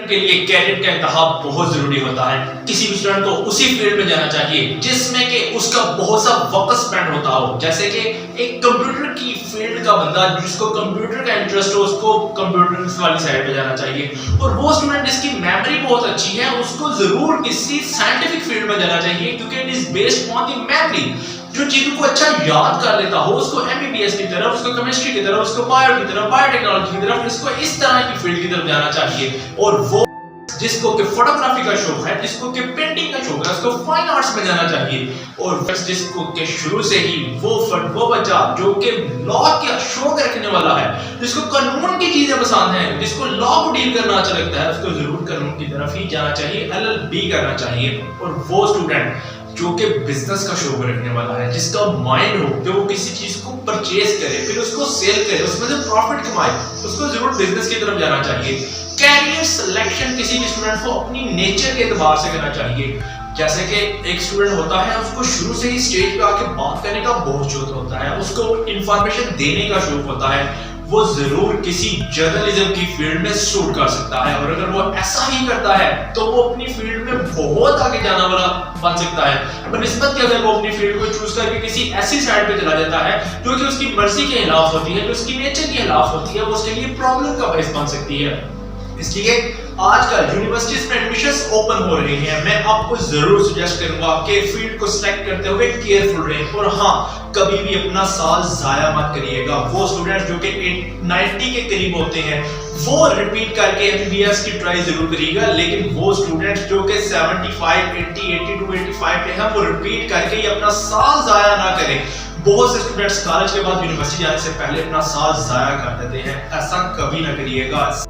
Student के लिए career का इंतखाब बहुत जरूरी होता है। किसी भी स्टूडेंट को उसी फील्ड में जाना चाहिए जिसमें कि उसका बहुत सा वक्त स्पेंड होता हो। जैसे कि एक कंप्यूटर की फील्ड का बंदा जिसको कंप्यूटर का इंटरेस्ट हो, उसको कंप्यूटर वाली साइड पे जाना चाहिए। और वो स्टूडेंट जिसकी मेमोरी बहुत अच्छी है, उसको जरूर किसी साइंटिफिक फील्ड में जाना चाहिए, क्योंकि it is based on the memory. जो चीजों को अच्छा याद कर लेता हो, उसको एमबीबीएस की तरफ, उसको केमिस्ट्री की तरफ, उसको बायो की तरफ, बायोटेक्नोलॉजी की तरफ, इसको इस तरह की फील्ड की तरफ जाना चाहिए। और वो जिसको कि फोटोग्राफी का शौक है, जिसको कि पेंटिंग का शौक है, उसको फाइन आर्ट्स में जाना चाहिए। और जिसको कि शुरू से ही वो बच्चा जो कि लॉ का शौक रखने वाला है, जिसको कानून की चीजें पसंद हैं, जिसको लॉ को डील करना अच्छा लगता है, उसको जरूर कानून की तरफ ही जाना चाहिए, एलएलबी करना चाहिए। और वो स्टूडेंट जो कि बिजनेस का शौक रखने वाला है, जिसका माइंड हो कि वो किसी चीज को परचेज करे, फिर उसको सेल करे, उसमें से प्रॉफिट कमाए, उसको जरूर बिजनेस की तरफ जाना चाहिए। कैरियर सिलेक्शन किसी भी स्टूडेंट को अपनी नेचर के एतबार से करना चाहिए। जैसे कि एक स्टूडेंट होता है, उसको शुरू से ही स्टेज पे आके बात करने का बहुत शौक होता है, उसको इंफॉर्मेशन देने का शौक होता है, वो जरूर किसी जर्नलिज्म की फील्ड में सूट कर सकता है। और अगर वो ऐसा ही करता है तो वो अपनी फील्ड में बहुत आगे जाना वाला बन सकता है। बनिस्बत के अगर वो अपनी फील्ड को चूज करके किसी ऐसी साइड पे चला जाता है जो कि उसकी मर्जी के खिलाफ होती है, जो उसकी नेचर के खिलाफ होती है, वो उसके लिए प्रॉब्लम का बायस बन सकती है। इसलिए आजकल यूनिवर्सिटीज में एडमिशंस ओपन हो रही हैं। मैं आपको जरूर सजेस्ट करूंगा कि फील्ड को सिलेक्ट करते हुए केयरफुल रहें। और हाँ, कभी भी अपना साल जाया मत करिएगा। वो स्टूडेंट जो कि 90 के करीब होते हैं, वो रिपीट करके एमबीबीएस की ट्राई जरूर करिएगा। लेकिन वो स्टूडेंट जो कि 75, 80, 82, 85 पे हैं, वो रिपीट करके ये अपना साल जाया ना करें। बहुत से स्टूडेंट्स कॉलेज के बाद यूनिवर्सिटी जाने से पहले अपना साल जाया कर देते हैं, ऐसा कभी ना करिएगा।